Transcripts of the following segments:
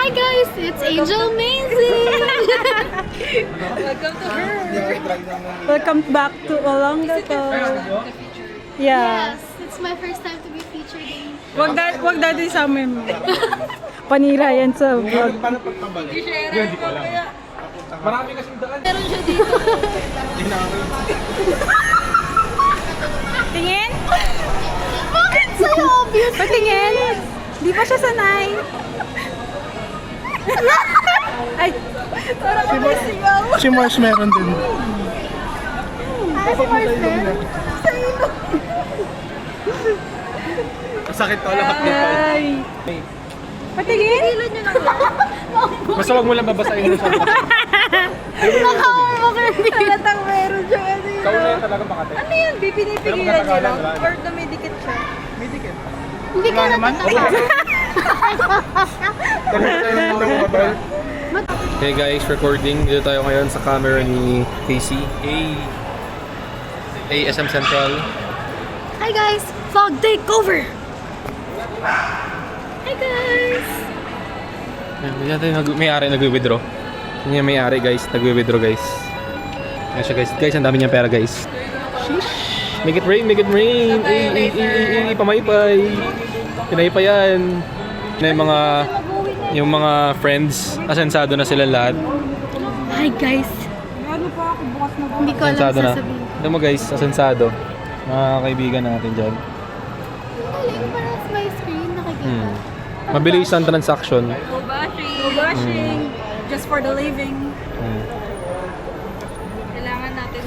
Hi guys, it's Angel Amazing. Welcome to her. Welcome back to Olonga to. Yeah. Yes, it's my first time to be featured in. Wag dati sa amin. Panira yan sa vlog. I-share ko kaya. Marami kasing daan. Meron siya dito. Tingin? Bakit so obvious? Patingin? Di pa siya sanay. Ay, parang may sigaw. Si Mars meron din. Ay, si Marcel. Sa ilo. Masakit to lahat nito. Ay. Patingin? Ilan nyo lang yan. Basta wag mo lang babasahin mo sa Halatang meron siya. Ikaw na yan talaga makatay. Ano yun? Pinipigilan niya lang? Or dumidikit siya? May ticket. Hindi ka naman. Hey guys, recording. Dito tayo ngayon sa camera ni Casey. SM Central. Hi guys, vlog takeover. Hi guys. May-ari nag-withdraw. Yan yung may-ari guys, nag-withdraw guys. Ayan siya guys. Guys, ang dami niyang pera guys. Sheesh. Make it rain, make it rain. Pamaypay. Pinaypayan. Yung mga friends, asensado na sila lahat. Hi guys. Ano pa ako bukas na Hindi ko alam Asensado na. sasabihin. Alam mo guys, asensado. Mga kaibigan natin dyan. Galing para sa my screen nakikita. Mabilis ang transaction. No bashing. No bashing. Just for the living. Kailangan natin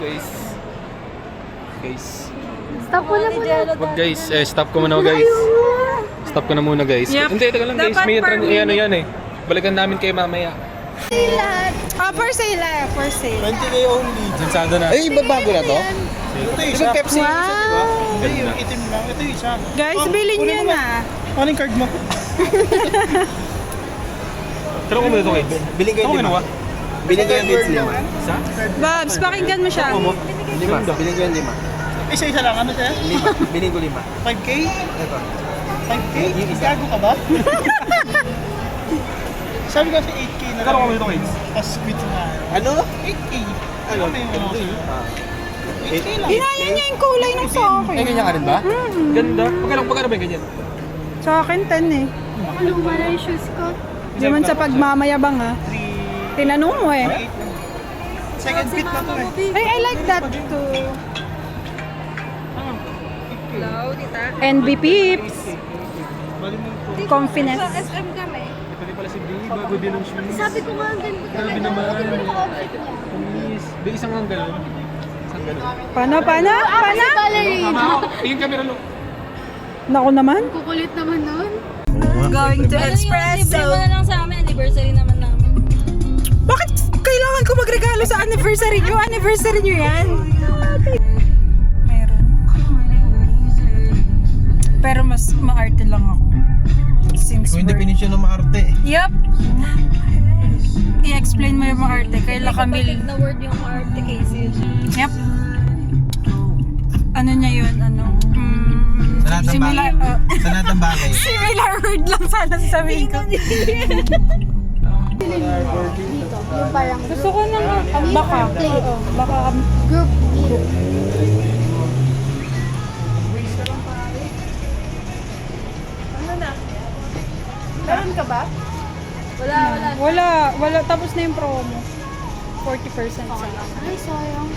Guys. Stop mo na muna. Wag guys, stop ko muna guys. Stop ko na muna guys. Yep. Hindi, teka lang guys. Dapat May per ano yan eh. Balikan namin kayo mamaya. For sale ah. For sale. 20k only. Asensado na. Ay, bago na to? Ito Ito yung Pepsi. Wow. Ay, yung itim lang. Ito yung isa. Guys, bilhin niyo na. Ano yung card mo? Pero kung mo ito guys. Biling ko yung lima. Biling ko yung bits lima. Babs, pakinggan mo siya. Lima. Biling ko yung lima. Isa-isa lang, ano siya? Lima. Biling ko lima. 5K? Ito. 5K? Yung isa. Gago ka ba? Sabi ko sa 8K na Pero kung mo lang. ito guys. Tapos quit na. Ano? 8K. Ano? Ano yung ano? 8K lang. Ginaya niya yung kulay ng sa Ay, akin. ganyan ka rin ba? Ganda. Pagkano ba yung ganyan? Sa akin, 10 eh. Luma na yung shoes ko. Di man sa pagmamayabang ah. Tinanong mo eh. Second fit na to eh. Ay, I like that too. Hello, tita. NB Peeps. Confidence. Sa SM kami. Pwede pala si Bea. Bago din ang shoes. Sabi ko nga, ang ganda Grabe talaga. naman. Ang ganda ng outfit niya. Please. Bea, isang ang galon. Isang galon. Paano? Ako si ballerina. Tingin camera lo. Naku naman. Kukulit naman nun. Going to Libre mo na lang sa amin. Anniversary naman namin. Bakit kailangan ko magregalo sa anniversary nyo? Anniversary nyo yan? Meron. Pero mas maarte lang ako. Since Yung birth. definition ng maarte. Yup. I-explain mo yung maarte. Kailan kami... Kapatid na word yung arte Casey. Yup. Ano niya yun? Ano? Sa lahat ng Similar, bagay. Sa lahat ng bagay. similar word lang sana sasabihin ko. Yung parang Gusto ko ng baka. Oo, baka group meet. meron ka ba? Wala. Tapos na yung promo. 40% sa Ay, sayang.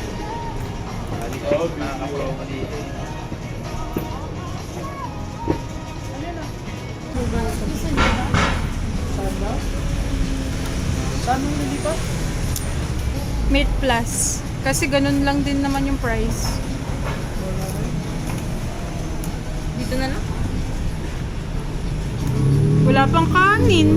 Meat Plus. Kasi ganun lang din naman yung price. Dito na lang. Wala pang kanin.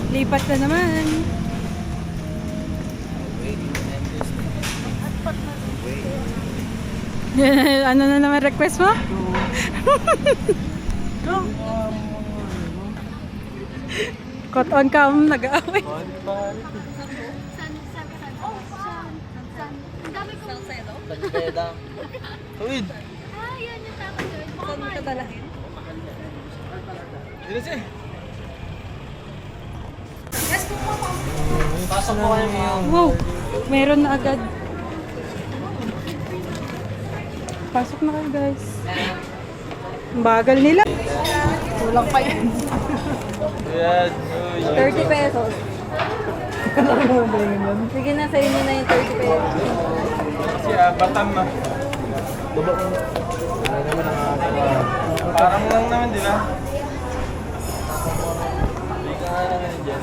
Lipat na naman. Ano na naman request mo? Caught on cam, nag-aaway. San. Ang dami kong... Uwid. Ah, yan yung tama doon. Saan mo tatalahin? Dito siya. Wow, meron na agad. Pasok na kayo guys. Ang bagal nila. Kulang pa yan. Yan. 30 pesos. Sige na, sa inyo na yung 30 pesos. Kasi batam na. Parang lang naman, di ba? Hindi ka nga naman dyan.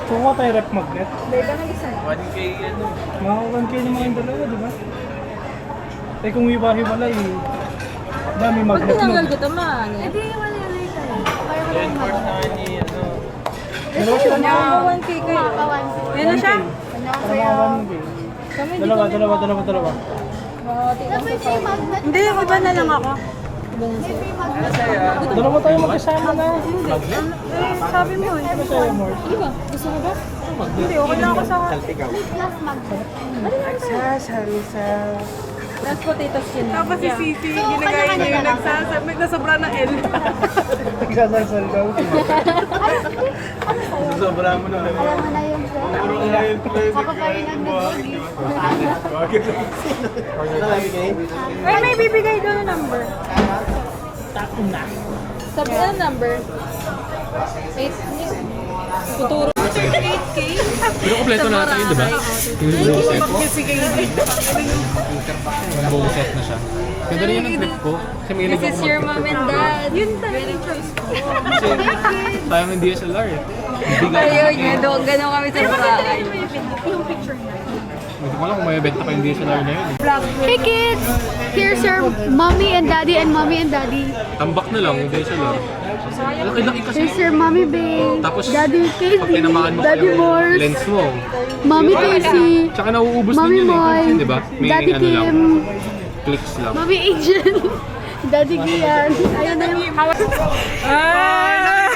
Kuha tayo rep magnet. Beba ng isa. 1K ano. Mga 1K naman yung dalawa, di ba? Eh kung iba-hiwalay, dami Pag magnet tinanggal mo. ko ito, maano? Hindi, wala tayo. Yan, first na ni ano. Dalawa sila niya. 1K kayo. Kumakawan. Yan na siya. Dalawa 1K. Kami hindi Dalawa. Dapat may magnet. Hindi, iba na lang ako. May free magnet. Dalawa tayo magkasama na. Sabi mo eh. Ano sa'yo, Mors? Hindi, okay lang ako sa... May plus magnet. Tapos potato skin. Tapos si Sisi, So, ginagaya niya yung kanya-kanya nagsasabit na sobra na L. Nagsasasal ka. Sobra mo na. Alam mo na yung friend. Ako pa rin ang nag-uwi. Ay, may bibigay doon na number. Sabi na number. 8. Futuro. 8K? Pero kompleto na natin yun, di ba? Yung buong set. Yung buong set na siya. Ganda rin yun ang trip ko. Kasi may This is your mom and dad. Yun talaga choice ko. Kasi sayang ng DSLR eh. Hindi ka Ayaw niya, gano'n kami sa Boracay. Hindi ko alam kung may benta pa yung DSLR na yun eh. Hey kids! Here's your mommy and daddy and mommy and daddy. Tambak na lang yung DSLR. Laki-laki kasi. Here's your mommy babe. Tapos, Daddy pag Casey. tinamaan mo Daddy yung Morse. lens mo, Mommy Casey. tsaka nauubos Mommy din yun eh. Moy. Kasi, di ba? May Daddy ano lang, Kim. clicks lang. Mommy Angel. Daddy Gian. Ayun na yung... Ah!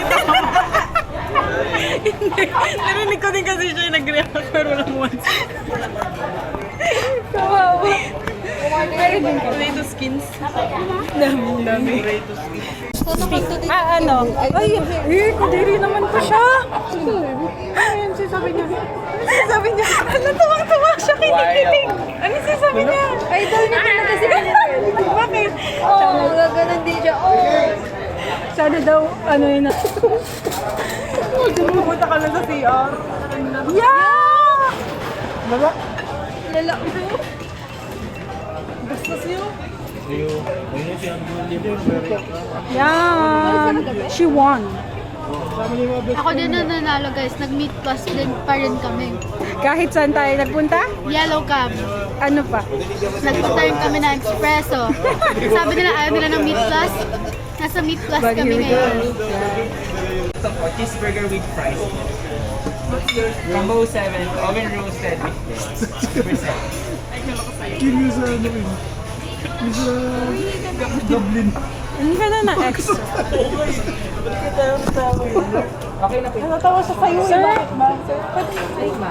Hindi. Narinig ko din kasi siya yung nag-react pero lang once. Kawawa. Potato skins. Dami. Ah, ano? Ay, kadiri naman po siya. Ayun, sabi niya. Sabi niya, ano, tuwang-tuwa siya, kinikilig. Ano sabi niya? Idol niya talaga si Jennifer. Bakit? Oo, gaganon din siya. Oo. Sana daw, ano yun na. Pumunta ka na sa CR. Yeah! Baba. Lala. Yan! She won. Ako din na nanalo guys. Nag-meet plus din pa rin kami. Kahit saan tayo nagpunta? Yellow cab. Ano pa? Nagpunta rin kami ng espresso. Sabi nila ayaw nila ng meat plus. Nasa meat plus kami ngayon. Cheeseburger with fries. Combo 7, oven roasted with this. Kili sa ano yun. Sa Dublin. Ano ka na na extra? Okay na po. Natawa sa kayo. Sir,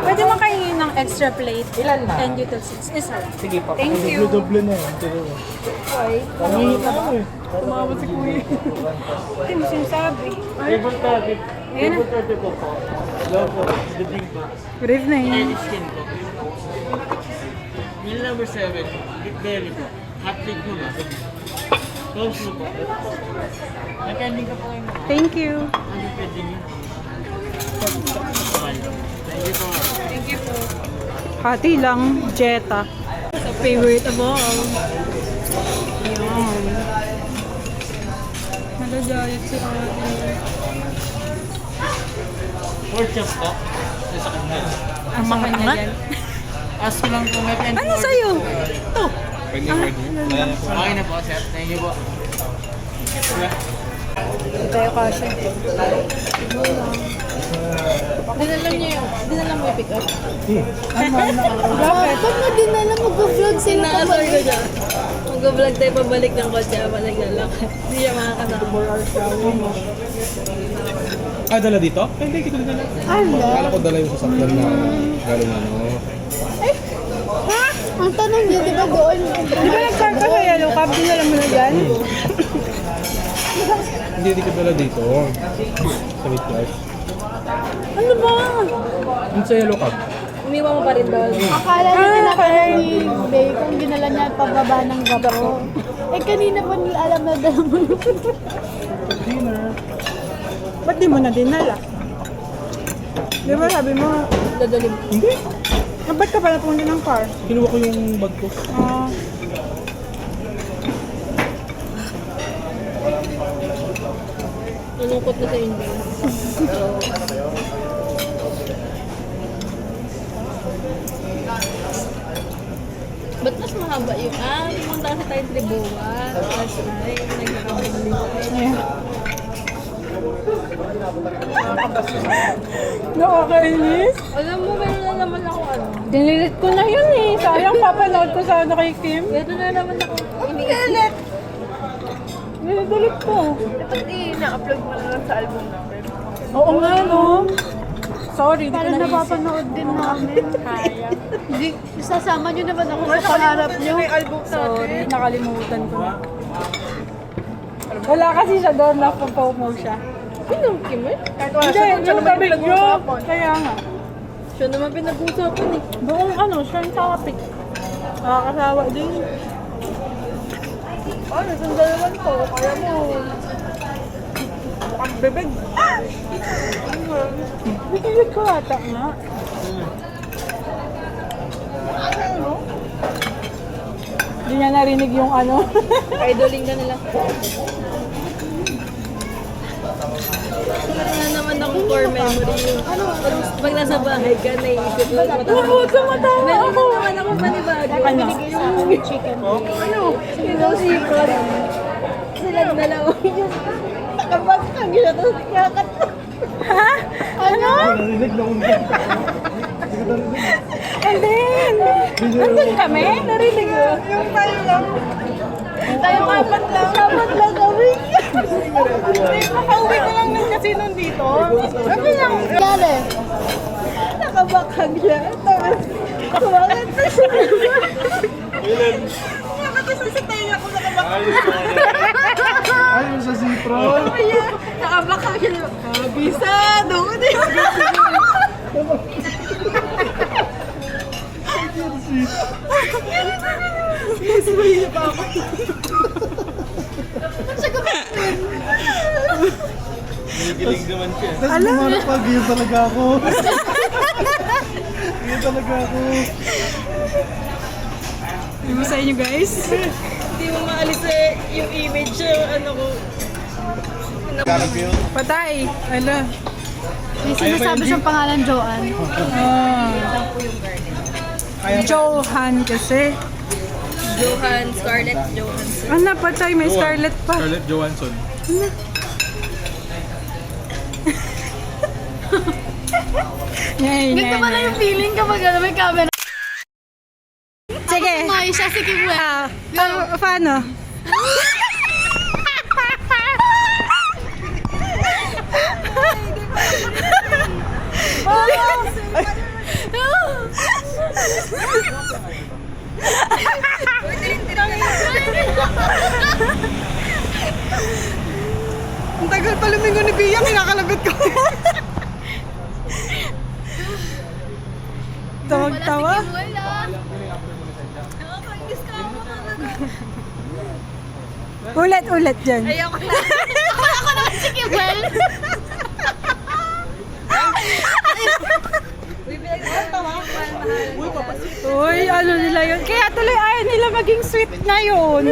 pwede mo kainin ng extra plate? Ilan na? And utensils. Isa. Sige po. Thank you. Dublin na yun. Pangingit na ako eh. Tumawad si Kuya. Hindi mo sinasabi. Table 30. Ayan na. 30 po po. Hello po. The drink po. Good evening. Skin po. Meal number 7. With belly po. Hot plate mo ba? Close mo po. Nag-ending ka po kayo mo. Thank you. Ano pwede niyo? Thank you po. Hati lang, Jetta. Favorite of all. Yum. Nagagayat si Ate. Pork chop po. Sa kanya. Ang mga yan. Ask ko lang po may pen. Ano sa'yo? Ito. Pwede na pwede. Okay na po, sir. Thank you po. Tayo kasi. Dinala mo i-pick up. Bakit? Pag mo din alam, mag-vlog sila Inaasar ko pabalik. siya. Mag-vlog tayo pabalik ng kotse habang naglalakad. Hindi siya makakasama. Ah, dala dito? Ay, hindi ko dala. Kala ko dala yung sasakyan na galing ano. Ang tanong niya, di ba doon? Di ba nag-car ka sa yellow cab? Dinala mo na dyan? Hindi ko dala dito. Sa Midwest. Ano ba? Yung sa yellow cab. Umiwan mo pa rin doon. Akala niya tinakala ni Bay kung ginala niya pababa ng gapo. Eh kanina pa nila alam na dala mo. Ba't di mo na dinala? Di ba sabi mo, Dadalhin. Hindi. ba't ka pala pumunta ng car? Kinuha ko yung bag ko. Ah. Nalungkot na sa India. Ba't mas mahaba yung... pumunta kasi tayo Tribuwa. Last night, nagkakabili. Nakakainis. Alam mo, meron na naman ako ano. Dinilit ko na yun eh. Sayang papanood ko sa ano kay Kim. Meron na naman ako. Iniilit. Dinilit ko. Dapat na-upload mo na lang sa album namin. Oo nga no. Sorry, di ko Parang naisip. napapanood din namin. Hindi, sasama niyo naman ako sa pangarap niyo. Sorry, nakalimutan ko na. Wala kasi siya doon, napapomo siya. Sino Kim eh? Hindi, yung kabigyo. Kaya nga. Siya naman pinag-uusapan eh. Buong ano, siya yung topic. Nakakasawa din. Ano, itong dalawan ko. Kaya mo. Ang bibig. Bibig ko ata nga. Hindi niya narinig yung ano. Idoling ka nila. Wala na naman akong core memory yung pag nasa bahay ka, naisip mo. Nabuto matawa Meron ako. na naman akong panibago. Ano? Yung chicken. Yung sipon. Silang dalawa. Nakabag kang gila, tapos nakakat. Ha? Ano? Narinig na unti. And then, nandun kami? Narinig mo? Yung tayo lang. Tayo apat lang. Apat lang kami. Nakauwi ko lang ng casino dito. Sabi lang. Gale. Nakabakag siya. Tapos, kumakat na siya. Ayun sa Cipro. Nakabakag siya. Kabisado ko din. Nagiling naman siya. Tapos bumarap pa, ganyan talaga ako. Ganyan talaga ako. Ano mo sa inyo guys? Hindi mo maalis yung image yung ano ko. Patay. Ala. May sinasabi siyang pangalan Joanne. Johan kasi. Johan, Scarlett Johansson. Ah, napatay. May Scarlett pa. Scarlett Johansson. Ngay, Ganito pala yung feeling kapag ano, may camera. Sige. May siya si Kim Wei. Paano? Ang tagal pa lumingo ni Bia, kinakalagot ko. Tawag-tawa. Kim Wei lang. Ulit-ulit dyan. Ayoko na. Ako naman si Kim Wei. Uy, ano nila yun? Kaya tuloy ayaw nila maging sweet na yun.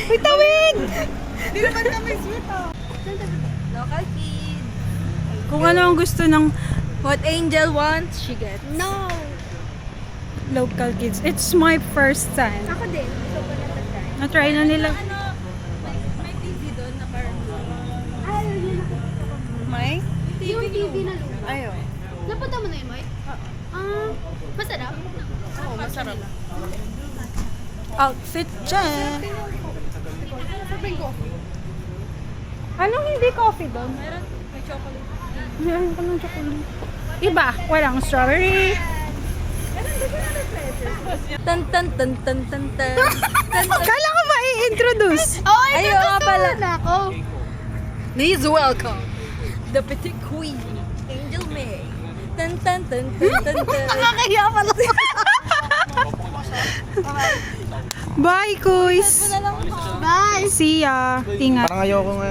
Uy, tawid! Hindi naman kami sweet Local kid. Kung ano ang gusto ng What Angel wants, she gets. No. local kids. It's my first time. Ako din. Ito pa na-try. Na-try na nila. Ano, may TV doon na parang... Ay, yun. May? Yung TV na lupa. Ayaw. Napunta mo na yun, Mike? Masarap? Oo, masarap. Outfit check. Sabihin ko. Anong hindi coffee doon? chocolate. Meron ka ng chocolate. Iba, walang strawberry. Tan tan tan tan tan tan. Kala ko ba i-introduce? Oh, Ayun nga pala. na ako. Please welcome the Petit Queen, Angel May. Tan tan tan tan tan tan. Nakakaya pala. Bye, Kuys. Bye. See ya. Ingat. Parang ayoko nga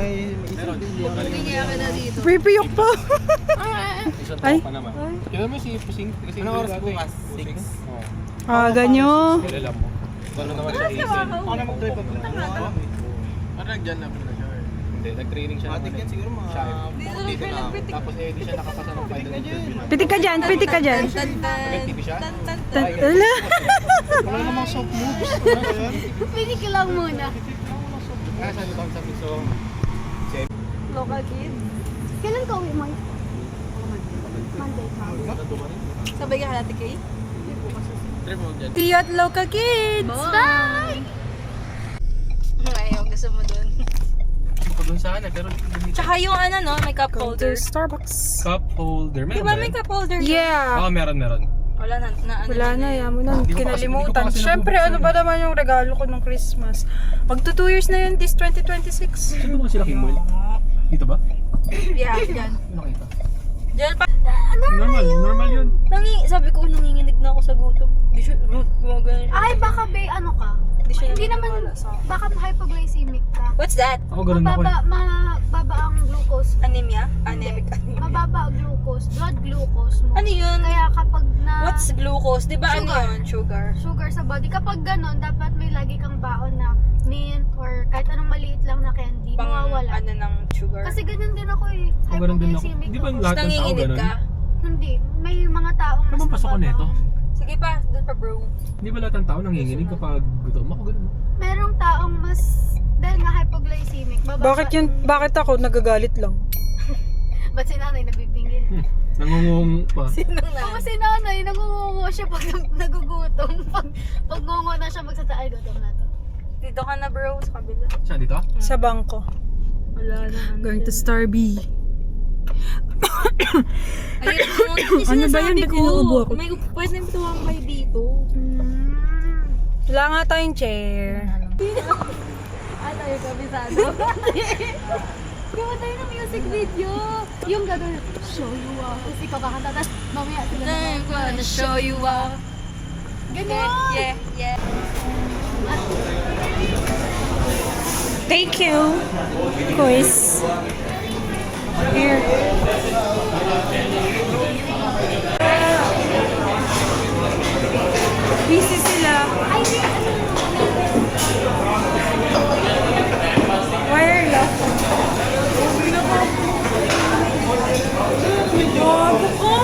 Prepiyok po. Ay, Pa naman. Kailan mo si Pusing? Kasi Anong oras bukas? 6? ganyo. Kailan mo? Paano naman siya isip? Ako na mag-drive pa pala. Parang nagdyan na pala siya. Hindi, nag-training siya. Matik yan siguro mga dito na. Tapos di siya nakapasa ng final interview na. Pitik ka dyan, pitik ka dyan. Tan tan Nag-TV siya? tan tan tan. Ala. Wala namang soft moves. Pinig lang muna. Saan ito ang sabi? So, Local kid. Kailan ka uwi, Mike? Monday. Sabay ka halati kay? Drive mo dyan. See you at Local Kids. Bye! Ayaw, gusto mo dun. pa dun sana, pero Tsaka yung ano no, may cup Go holder. to Starbucks. cup holder. Di ba may cup holder? Yeah. Oo, meron. Wala na, ano. Wala na, yan mo na. Hindi ko pa Kinalimutan. kasi Siyempre, ano ba naman yung regalo ko ng Christmas? Magto 2 years na yun this 2026. Saan ba sila Kimboy? Dito ba? Yeah, yan. Ano nakita? Diyan pa. Normal yun. Sabi ko, nanginginig na ako sa gutom. Di siya, gumagano siya. Ay, baka be, ano ka? Di siya Hindi naman, naniniwala sa akin. baka hypoglycemic ka. What's that? Ako ganun ako eh. Mababa ang glucose. Anemia? Anemic anemia. Mababa ang glucose, blood glucose mo. Ano yun? Kaya kapag na What's glucose? Di ba ano Sugar. yun? Sugar. sugar sa body, kapag ganon, dapat may lagi kang baon na mint or kahit anong maliit lang na candy, Pang mawawala. ano ng sugar. Kasi ganyan din ako eh. Ako ganun din ako. Hypoglycemic Di ba ako. lahat ng tao Nanginginig ganun? ka? Hindi. May mga taong Ano bang pasok ko nito? Sige pa, doon pa bro. Di ba lahat ng tao nanginginig kapag gutom? Ako ganun. Merong taong mas, dahil nga hypoglycemic, Bakit ako nagagalit lang? Ba't si nanay nabibingil? Nangungung pa. Sinong Oo, na? si nanay, nangungungo siya pag nagugutom. Pag ngungo na siya, magsataay, gutom na to. Dito ka na bro, sa kabila. Saan dito? Sa bangko. Wala na. Going to Starby. Ayun, Ano ba yun? Ba't inuubo ako? May pwede na tuwang kayo dito. Wala nga tayong chair. Ano yung kabisado? Gawa tayo ng music video. Yung gano'n, show you off. Tapos ikaw kakanta, tapos mamaya sila na. I'm gonna show you off. Ganyan! Yeah. Thank you. Quiz. Here. Busy sila. Wire lang. Wag ko!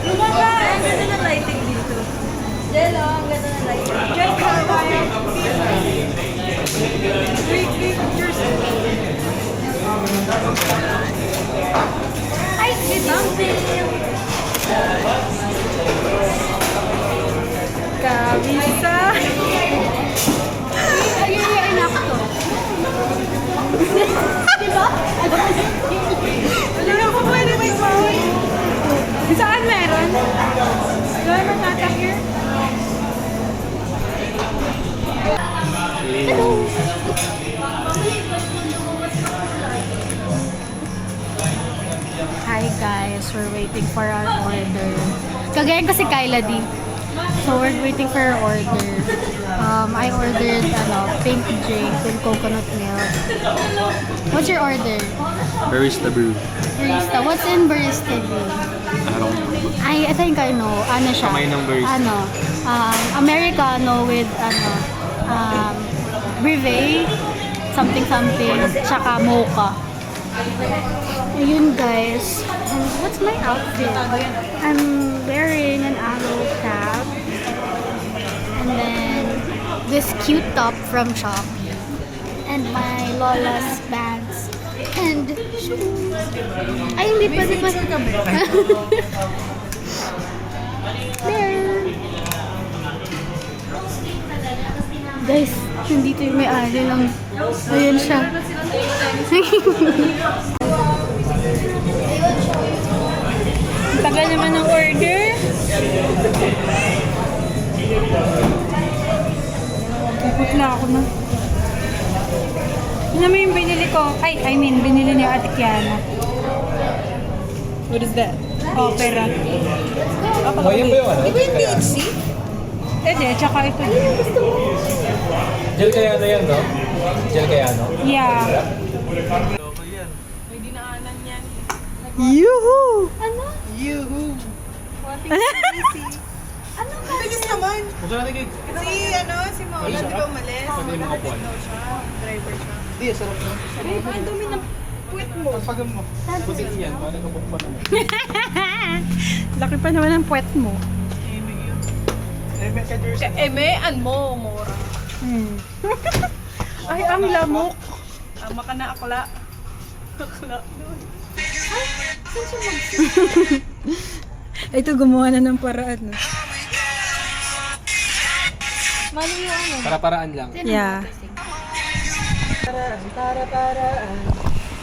Lumaba! Ang ganda ng lighting dito. Jello, ang ganda ng lighting. Just for wire. Wait, pictures. Ay, something! Kabisa. Ayun yung inakto. Diba? Wala ako pwede may bawal. Saan meron? Meron nata here? Hi guys, we're waiting for our order. Kagaya kasi Kyla D. So we're waiting for our order. I ordered pink drink with coconut milk. What's your order? Barista brew. Barista. What's in barista brew? I don't know. I think I know. Ano siya? Kamay ng barista. Americano with brevet, something, tsaka mocha. Ayun guys. What's my outfit? I'm wearing an arrow cap. And then this cute top from Shopee. And my Lola's bags. And shoes. Ay, hindi pa. There. Guys, nandito yung may-ari ng... Ayan siya. Tagal naman ng order. Ikot na ako na. Ano naman yung binili ko? Binili ni Ate Kiana. What is that? Opera. Oh, yan ba yung ano? Di ba yung THC? Tsaka ito. Gel kaya ano yan, no? Gel kaya ano? Yeah. May dinaanan yan. Yuhu! Yuhu! Bilis naman. Gusto natin kay... Si Maula, di ba umalis? Pwede yung mga puwan. Driver siya. Hindi, sarap na. Babe, ang dumi ng puwit mo. Pagpagam mo. Buti yan, wala ka pa naman. Laki pa naman ang puwet mo. Rebecca Jersey. Emean mo, Mora. Ay, ang lamok. Ama ka na akla. Akla. Ito, gumawa na ng paraan. No? Mali yung ano. Para-paraan lang. Yeah.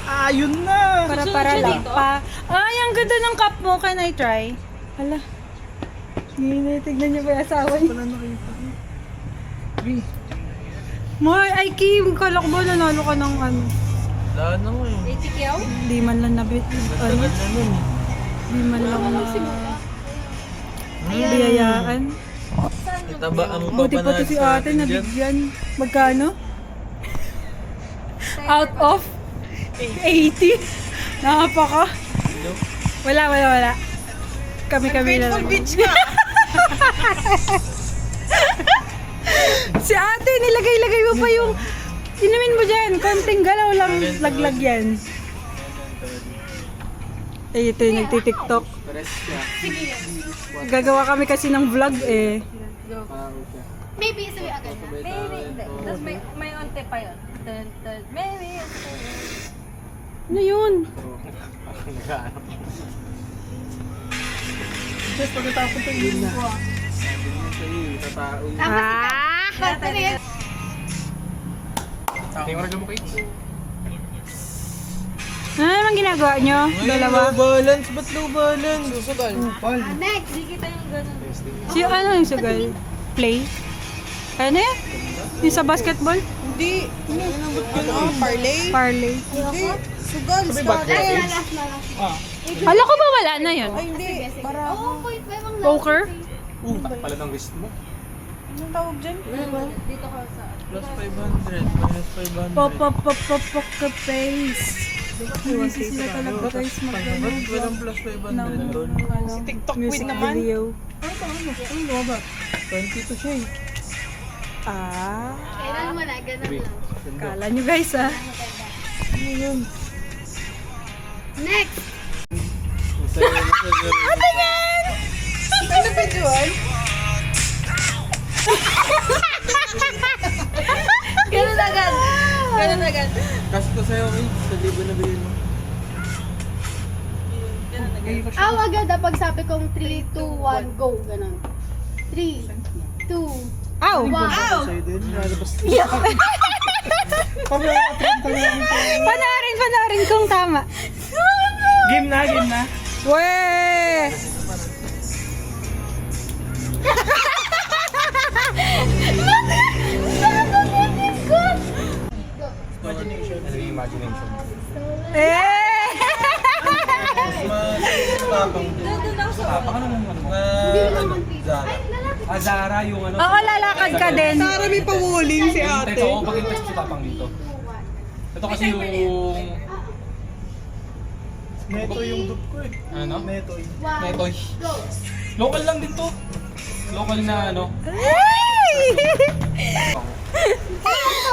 Ayun na! Para lang pa. Ay, ang ganda ng cup mo. Can I try? Hala. Tignan niyo ba yung asawa niyo? Wala nakita. May, ay Kim, kala ko ba nanalo ka ng ano? Wala na mo eh. Tikyaw? Di man lang nabit. Ano? Tagal na nun eh. Di man lang na... Biyayaan. Taba ang Buti pa to si ate, nabigyan. Magkano? Out of 80? Napaka. Wala. Kami na lang. Beach ka! Si ate, nilagay mo pa yung... Inumin mo dyan, konting galaw lang, laglag yan. Eh, ito yung nagtitiktok. Gagawa kami kasi ng vlog eh. Maybe sabi agad na. Maybe. Tapos may onte pa yun. Maybe. Ano yun? Just pagkatapos ito yun na. Sabi niya sa'yo, tatao yun. Tingnan mo kayo. Ano naman ginagawa nyo? Dalawa? Low balance, ba't low balance? Susugal. Next! Hindi kita yung ganun. Si ano yung sugal? Play? Ano yan? Yung sa basketball? Hindi. Parlay? Parlay. Hindi. Sugal. Ay, last na. Hala ko ba wala na yun? Hindi. Para. Oo, point 5 ang last. Poker? Pala ng wrist mo. Anong tawag dyan? Dito ka sa... Plus 500, minus 500. Poker face. Hindi sila talaga guys Ba't walang plus 500 doon? Si TikTok music queen naman. video. Ano ba? 22 siya eh. Kailan mo na, ganun lang. Kala nyo guys ah. Next! Ano ba yun? Ganun agad. Ganun agad. Cash ko sa'yo eh. Sa libo na bilhin mo. Aw, agad pag sabi kong 3, 2, 1, go. Ganun. 3, 2, Ow! 1. Sa'yo din. Lalabas. Panarin kung tama. Game na. Weh! Imagination. Eh! Azara yung ano. Oo, lalakad ka din. Marami pa walling si ate. Ito, pakita si Tapang dito. Ito kasi yung... Neto yung dup ko eh. Ano? Neto eh. Netoy. Go! Local lang din to. Local na ano.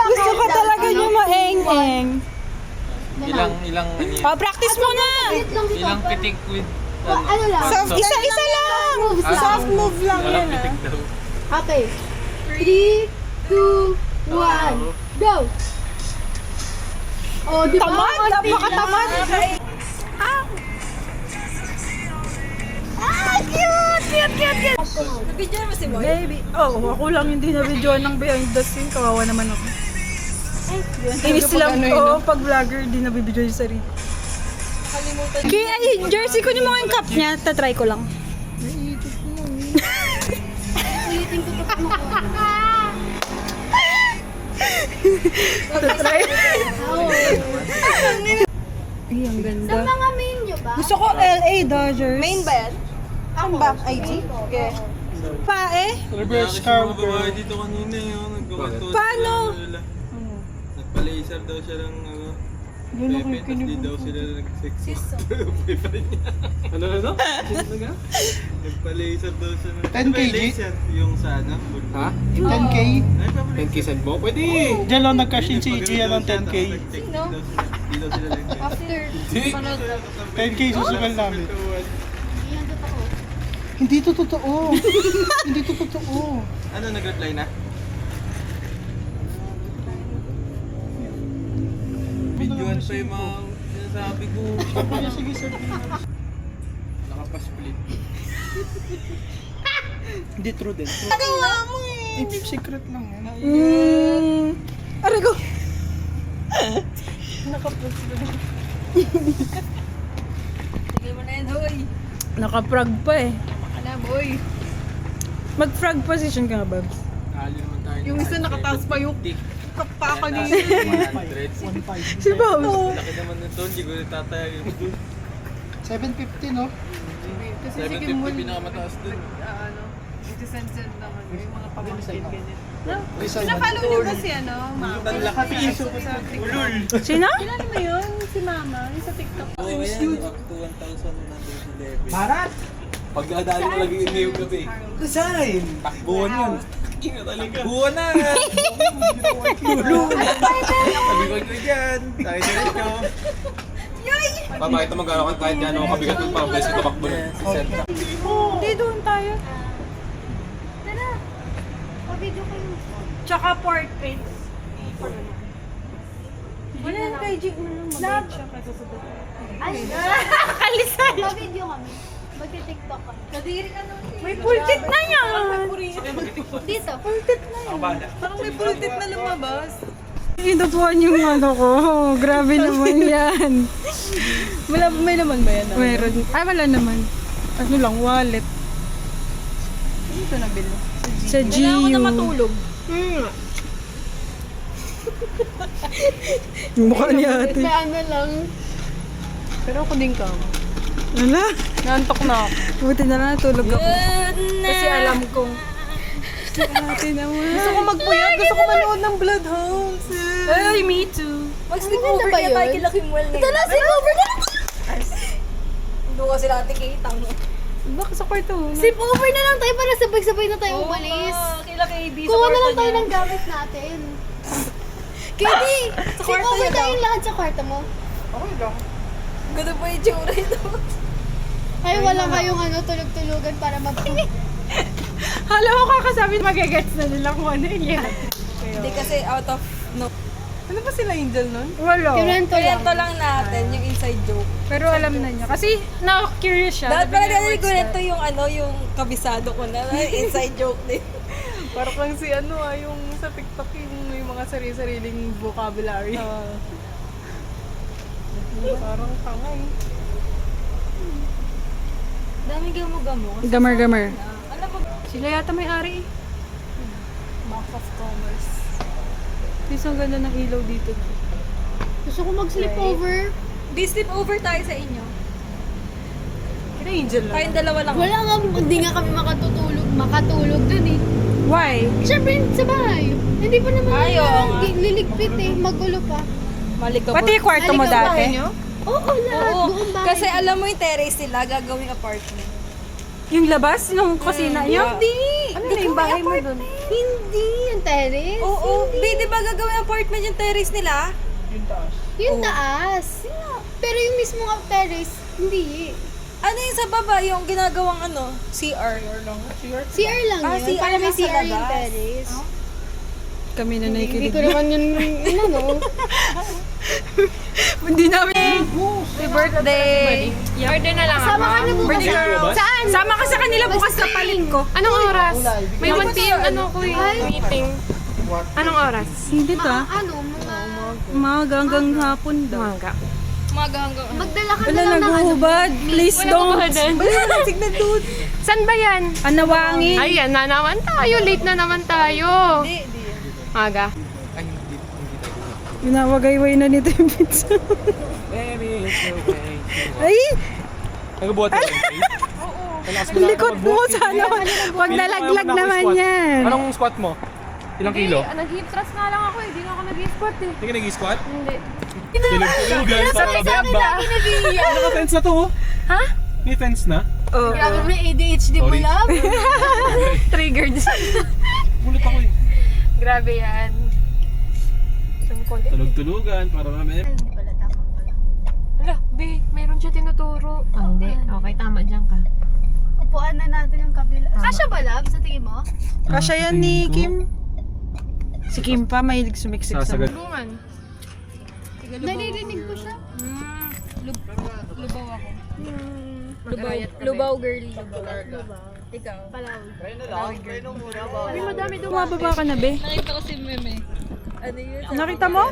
Gusto ko talaga nyo maeng-eng. Ilang ano Oh, practice mo na! Ilang pitik with Ano lang? Isa-isa lang! Soft move lang Walang pitik daw. Okay. 3, 2, 1, go! Oh, di ba? Tamad! Napakatamad! Cute! Nabidyan mo si Boy? Baby! Oh, ako lang hindi na-videoan ng behind the scene. Kawawa naman ako. Inis lang ko pag vlogger, di nabibidyo yung sarili. Kaya ay, jersey ko yung mga cup niya, tatry ko lang. Ulitin ko to mo. Tatry. Ay, ang Sa ganda. mga main nyo ba? Gusto ko LA Dodgers. Main ba yan? Ang ba? IG? Okay. Pae? Reverse Mga cowgirl. babae dito kanina yung nagkakanto. Paano? Nagpa-laser daw siya ng ano. Pepe, tapos di daw sila nag-sex. Boyfriend niya. Ano? Nagpa-laser daw siya ng... 10 Ano ba yung kg? laser? Yung sa ano? Ha? 10K. Ay, papalit. 10K send mo? Pwede! Diyan lang nag-cash in si Gia ng 10K. Sino? Di daw sila nag-sex. After. 10K susugal namin. Yan totoo. Hindi to totoo. Hindi to totoo. Ano, nag-reply na? Videoan pa yung mga sinasabi ko. Sige, sir. Nakapasplit. Hindi true din. Nagawa mo eh. Eh, secret lang yan. Aray ko. Sige mo na yan, hoy. Naka-frog pa eh. Ano, boy? Mag-frog position ka nga, Babs. Nakali naman tayo. Yung isa nakataas pa yung kapaka niya. 100. Si Babs. Laki naman nito, hindi ko natatayagin mo dun. 750, no? Kasi sige mo, 750 pinakamataas dun. ano, iti-send naman yung mga pamangkin ganyan. Isa Follow niyo ba si ano, mama? Ang laki. Ulul. Sino? Kilala mo yun? Si mama, yung sa TikTok. Oo, yan. Up to 1,111. Barat! Pag nadali mo lagi yung gabi. Saan? Takbuhan yun. Ina talaga. Takbuhan na! Ulul! Sabi ko dyan. Sabi ko dyan. Papakita mo gano'n kahit gano'n kabigat yung pang beses tumakbo na. Si Seth. Hindi, doon tayo. Tara. Pa-video kayo. Tsaka portrait. Wala na kay Jig mo lang mag-edit siya kasi sa dito. Ay, Kalisay! pa-video kami. Magti-tiktok kami. Kadiri ka nun. May pultit na yan! Dito. Parang may pultit na lumabas. Inatuan yung ano ko. Grabe naman yan. May naman ba yan? Meron. Ay, wala naman. Ano lang, wallet. Ano ito nabili? Sa GU. Kailangan ko na matulog. Yung mukha ni ate. May ano lang. Pero ako din ka. Wala. Nantok na ako. Buti na lang natulog ako. Kasi alam kong ate naman. Gusto ko magpuyat. Gusto ko manood ng Bloodhounds. Ay, me too. Mag-sleepover ba kaya yun? tayo kila Kimwell na Ito na, sleepover na! Doon kasi natin kay Itang. Baka sa kwarto. Sleepover na lang tayo para sabay-sabay na tayo umalis. Kila kay AB sa Kuha na kwarto lang tayo niya. ng gamit natin. Kaya sleepover tayong lahat sa kwarto mo. Ganda po yung tsura ito. Ay, wala kayong ano, tulog-tulugan para Hala mo kakasabi, magagets na nila kung ano yan. Hindi kasi out of no. Ano ba sila Angel nun? Wala. Kurento lang. Kwento lang natin yung inside joke. Pero alam na niya. Kasi na-curious siya. Dahil Sabi pala niya, ganun "What's ko that?" ito yung ano, yung kabisado ko na. Inside joke din. Parang kang si ano yung sa TikTok yung mga sarili-sariling vocabulary. Parang tangay. Dami gamo-gamo. Gamar-gamar. Alam mo, Sila yata may ari. Bank of Commerce. Please, ang ganda ng ilaw dito. Gusto ko mag-sleepover. Di sleep over tayo sa inyo. Kina Angel lang. Tayong dalawa lang. Wala nga, hindi nga kami makatulog dun eh. Why? Siyempre, sa bahay. Hindi pa naman Ay, oo nga. liligpit eh. Magulo pa. Malikabot. Pati yung kwarto mo dati? Oo, lahat. Oo, Buong bahay. kasi alam mo yung terrace nila, gagawing apartment. Yung labas? Yung kusina niyo? Hindi! Ano na yung bahay mo dun? Hindi, yung terrace. Oo, di ba gagawing apartment yung terrace nila? Yung taas. Pero yung mismong terrace, hindi. Ano yung sa baba, yung ginagawang ano, CR? CR lang Ah, yun. CR Para may lang sa CR yung labas. terrace. Kami na Hindi nakikinig. ko naman yun, ano. Hindi namin. Happy birthday! Birthday na lang Sama ka na bukas. Saan? Sama ka sa kanila bukas sa palit ko. Anong oras? May 1 p.m. ano ko yung Ay. meeting. Anong oras? Hindi Ano, mga Umaga hanggang hapon daw. Umaga hanggang... Magdala ka Wala na lang ng naghubad. Please don't. Wala signal doon. Saan ba yan? Anawangi. Ayan na naman tayo. Late na naman tayo. Di. Maga. Ginawagayway na nito yung pizza. Baby, it's okay. Ay! Nagbubuhat ka rin. Ang likod mo sana. Wag nalaglag naman yan. Anong squat mo? Ilang kilo? Nag-hip thrust nga lang ako eh. Hindi na ako nag-squat eh. Hindi ka nag-squat? Hindi. Tulog-tulogan para mababa. Naka-fence na to oh. Ha? May fence na? Grabe may ADHD mo Sorry. lang. Triggered. Gulat ako eh. Grabe yan. Tulog-tulugan para mamaya. Ala, be, mayroon siya tinuturo. Hindi. Okay, tama dyan ka. Upuan na natin yung kabila. Kasha ba, love? Sa tingin mo? Kasya yan ni Kim. Si Kim pa, mahilig sumiksik sa... Sasagad. Tulungan. Naririnig ko siya. Lubaw ako. Lubaw girly. Ikaw. Palawig. Sabi madami doon. Bumababa ka na, be. Nakita ko si Meme. Ano yun? Nakita mo?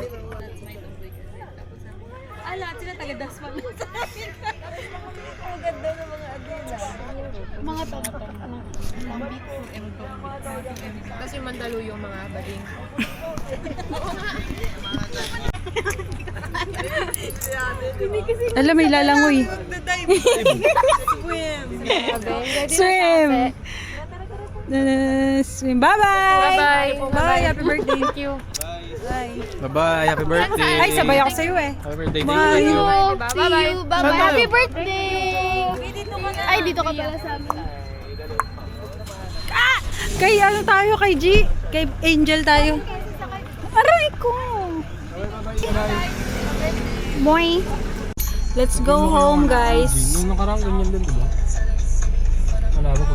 Lahat sila taga-dasman na sa akin. Ang ganda ng mga adila. Mga tong-tong. Tapos yung Mandaluyong mga bading. Alam, may lalangoy. Swim! Swim. Bye-bye! Bye-bye. Bye! Happy birthday! Thank you. Bye-bye. Happy birthday. Ay, sabay ako sa'yo eh. Happy birthday. Bye. Thank you. See you. Bye-bye. Saan Happy tayo? birthday! Ay, dito ka pala sa amin. Kay ano tayo? Kay G? Kay Angel tayo. Aray ko! Boy! Let's go home, guys. Nung nakarang ganyan din, diba? Malaro ko